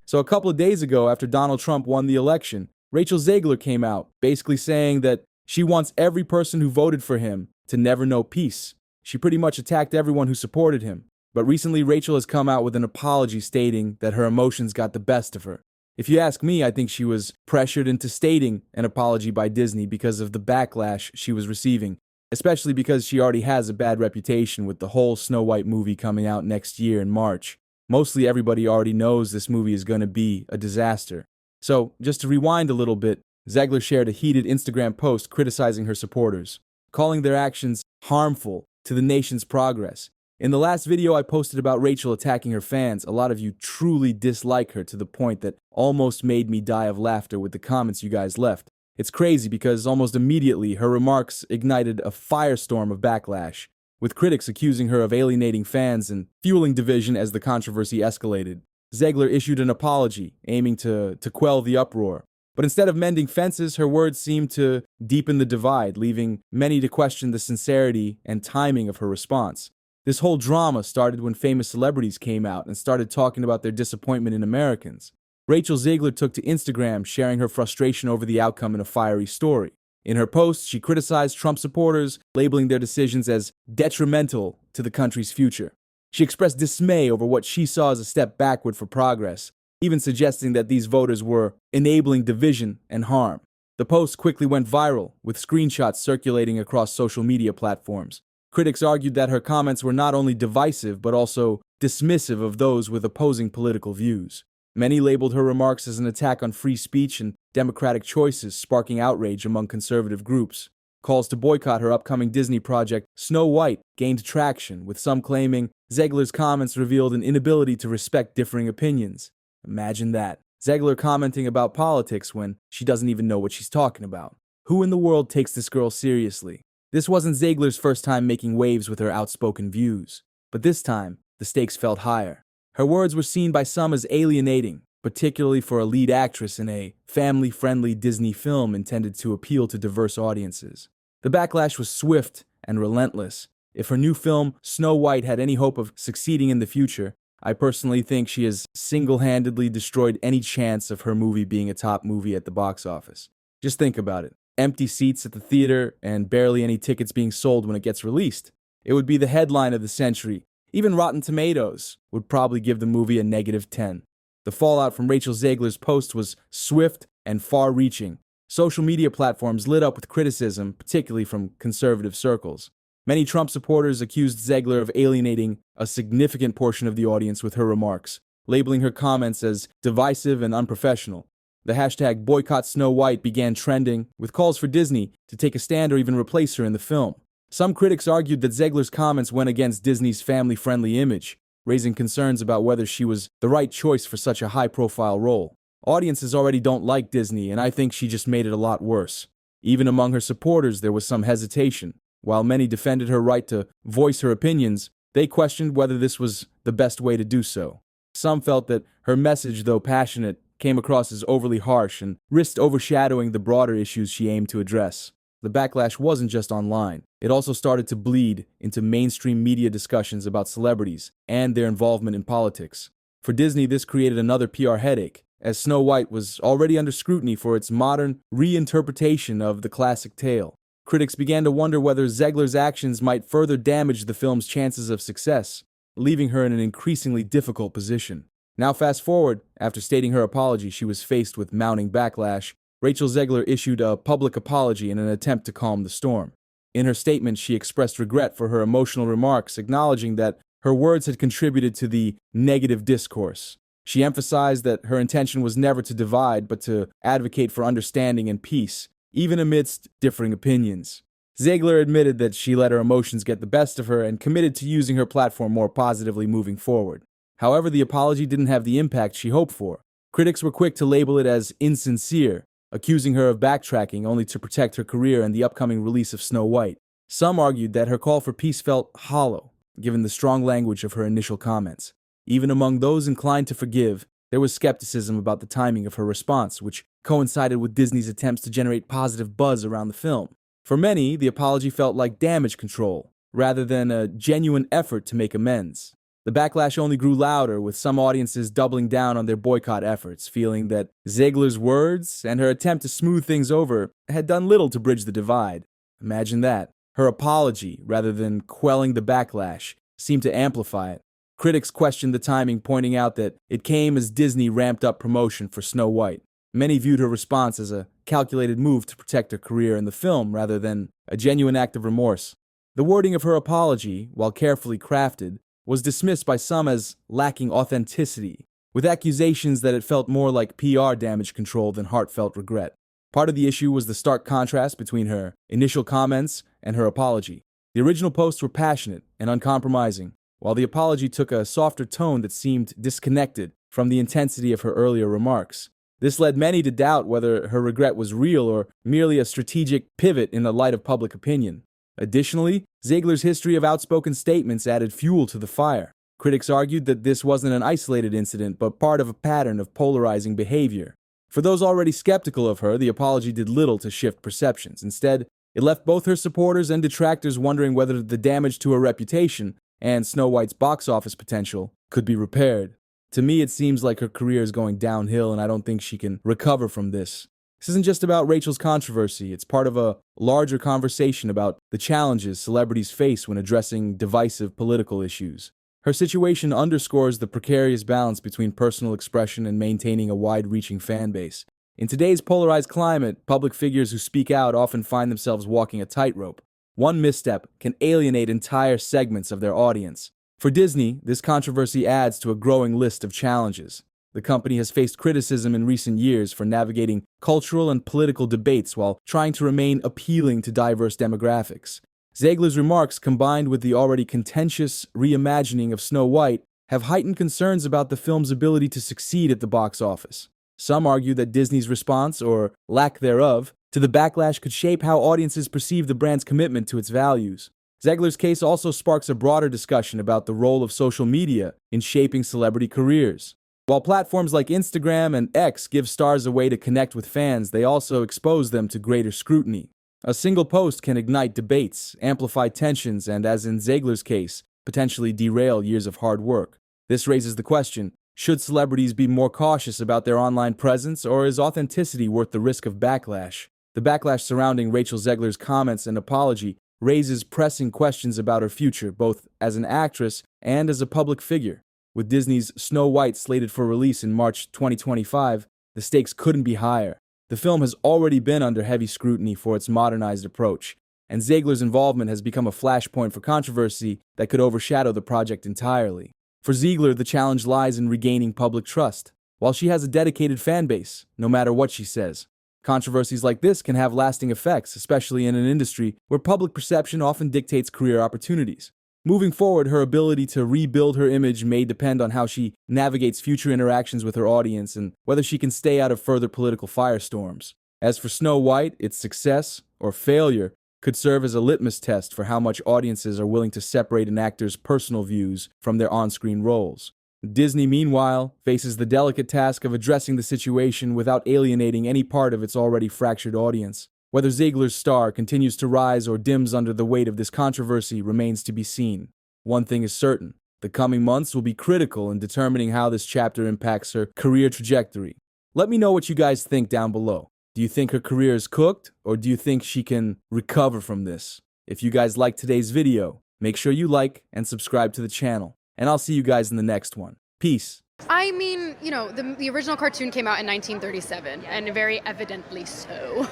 So a couple of days ago, after Donald Trump won the election, Rachel Zegler came out, basically saying that she wants every person who voted for him to never know peace. She pretty much attacked everyone who supported him. But recently, Rachel has come out with an apology stating that her emotions got the best of her. If you ask me, I think she was pressured into stating an apology by Disney because of the backlash she was receiving, especially because she already has a bad reputation with the whole Snow White movie coming out next year in March. Mostly everybody already knows this movie is going to be a disaster. So, just to rewind a little bit, Zegler shared a heated Instagram post criticizing her supporters, calling their actions harmful to the nation's progress. In the last video I posted about Rachel attacking her fans, a lot of you truly dislike her to the point that almost made me die of laughter with the comments you guys left. It's crazy because almost immediately her remarks ignited a firestorm of backlash, with critics accusing her of alienating fans and fueling division as the controversy escalated. Zegler issued an apology, aiming to quell the uproar. But instead of mending fences, her words seemed to deepen the divide, leaving many to question the sincerity and timing of her response. This whole drama started when famous celebrities came out and started talking about their disappointment in Americans. Rachel Zegler took to Instagram, sharing her frustration over the outcome in a fiery story. In her post, she criticized Trump supporters, labeling their decisions as detrimental to the country's future. She expressed dismay over what she saw as a step backward for progress, even suggesting that these voters were enabling division and harm. The post quickly went viral, with screenshots circulating across social media platforms. Critics argued that her comments were not only divisive, but also dismissive of those with opposing political views. Many labeled her remarks as an attack on free speech and democratic choices, sparking outrage among conservative groups. Calls to boycott her upcoming Disney project, Snow White, gained traction, with some claiming Zegler's comments revealed an inability to respect differing opinions. Imagine that. Zegler commenting about politics when she doesn't even know what she's talking about. Who in the world takes this girl seriously? This wasn't Zegler's first time making waves with her outspoken views. But this time, the stakes felt higher. Her words were seen by some as alienating, particularly for a lead actress in a family-friendly Disney film intended to appeal to diverse audiences. The backlash was swift and relentless. If her new film, Snow White, had any hope of succeeding in the future, I personally think she has single-handedly destroyed any chance of her movie being a top movie at the box office. Just think about it. Empty seats at the theater and barely any tickets being sold when it gets released. It would be the headline of the century. Even Rotten Tomatoes would probably give the movie a -10. The fallout from Rachel Zegler's post was swift and far-reaching. Social media platforms lit up with criticism, particularly from conservative circles. Many Trump supporters accused Zegler of alienating a significant portion of the audience with her remarks, labeling her comments as divisive and unprofessional. The hashtag Boycott Snow White began trending, with calls for Disney to take a stand or even replace her in the film. Some critics argued that Zegler's comments went against Disney's family-friendly image, raising concerns about whether she was the right choice for such a high-profile role. Audiences already don't like Disney, and I think she just made it a lot worse. Even among her supporters, there was some hesitation. While many defended her right to voice her opinions, they questioned whether this was the best way to do so. Some felt that her message, though passionate, came across as overly harsh and risked overshadowing the broader issues she aimed to address. The backlash wasn't just online. It also started to bleed into mainstream media discussions about celebrities and their involvement in politics. For Disney, this created another PR headache, as Snow White was already under scrutiny for its modern reinterpretation of the classic tale. Critics began to wonder whether Zegler's actions might further damage the film's chances of success, leaving her in an increasingly difficult position. Now fast forward, after stating her apology, she was faced with mounting backlash. Rachel Zegler issued a public apology in an attempt to calm the storm. In her statement, she expressed regret for her emotional remarks, acknowledging that her words had contributed to the negative discourse. She emphasized that her intention was never to divide, but to advocate for understanding and peace, even amidst differing opinions. Zegler admitted that she let her emotions get the best of her and committed to using her platform more positively moving forward. However, the apology didn't have the impact she hoped for. Critics were quick to label it as insincere, accusing her of backtracking only to protect her career and the upcoming release of Snow White. Some argued that her call for peace felt hollow, given the strong language of her initial comments. Even among those inclined to forgive, there was skepticism about the timing of her response, which coincided with Disney's attempts to generate positive buzz around the film. For many, the apology felt like damage control, rather than a genuine effort to make amends. The backlash only grew louder, with some audiences doubling down on their boycott efforts, feeling that Zegler's words and her attempt to smooth things over had done little to bridge the divide. Imagine that. Her apology, rather than quelling the backlash, seemed to amplify it. Critics questioned the timing, pointing out that it came as Disney ramped up promotion for Snow White. Many viewed her response as a calculated move to protect her career in the film rather than a genuine act of remorse. The wording of her apology, while carefully crafted, was dismissed by some as lacking authenticity, with accusations that it felt more like PR damage control than heartfelt regret. Part of the issue was the stark contrast between her initial comments and her apology. The original posts were passionate and uncompromising, while the apology took a softer tone that seemed disconnected from the intensity of her earlier remarks. This led many to doubt whether her regret was real or merely a strategic pivot in the light of public opinion. Additionally, Zegler's history of outspoken statements added fuel to the fire. Critics argued that this wasn't an isolated incident, but part of a pattern of polarizing behavior. For those already skeptical of her, the apology did little to shift perceptions. Instead, it left both her supporters and detractors wondering whether the damage to her reputation and Snow White's box office potential could be repaired. To me, it seems like her career is going downhill, and I don't think she can recover from this. This isn't just about Rachel's controversy. It's part of a larger conversation about the challenges celebrities face when addressing divisive political issues. Her situation underscores the precarious balance between personal expression and maintaining a wide-reaching fan base. In today's polarized climate, public figures who speak out often find themselves walking a tightrope. One misstep can alienate entire segments of their audience. For Disney, this controversy adds to a growing list of challenges. The company has faced criticism in recent years for navigating cultural and political debates while trying to remain appealing to diverse demographics. Zegler's remarks, combined with the already contentious reimagining of Snow White, have heightened concerns about the film's ability to succeed at the box office. Some argue that Disney's response, or lack thereof, to the backlash could shape how audiences perceive the brand's commitment to its values. Zegler's case also sparks a broader discussion about the role of social media in shaping celebrity careers. While platforms like Instagram and X give stars a way to connect with fans, they also expose them to greater scrutiny. A single post can ignite debates, amplify tensions, and, as in Zegler's case, potentially derail years of hard work. This raises the question, should celebrities be more cautious about their online presence, or is authenticity worth the risk of backlash? The backlash surrounding Rachel Zegler's comments and apology raises pressing questions about her future, both as an actress and as a public figure. With Disney's Snow White slated for release in March 2025, the stakes couldn't be higher. The film has already been under heavy scrutiny for its modernized approach, and Zegler's involvement has become a flashpoint for controversy that could overshadow the project entirely. For Zegler, the challenge lies in regaining public trust. While she has a dedicated fan base, no matter what she says, controversies like this can have lasting effects, especially in an industry where public perception often dictates career opportunities. Moving forward, her ability to rebuild her image may depend on how she navigates future interactions with her audience and whether she can stay out of further political firestorms. As for Snow White, its success or failure could serve as a litmus test for how much audiences are willing to separate an actor's personal views from their on-screen roles. Disney, meanwhile, faces the delicate task of addressing the situation without alienating any part of its already fractured audience. Whether Zegler's star continues to rise or dims under the weight of this controversy remains to be seen. One thing is certain, the coming months will be critical in determining how this chapter impacts her career trajectory. Let me know what you guys think down below. Do you think her career is cooked, or do you think she can recover from this? If you guys liked today's video, make sure you like and subscribe to the channel, and I'll see you guys in the next one. Peace. I mean, you know, the original cartoon came out in 1937, and very evidently so.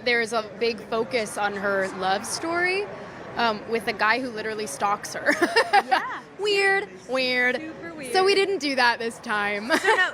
There's a big focus on her love story with a guy who literally stalks her. Yeah. Weird. Super weird. So we didn't do that this time. So no,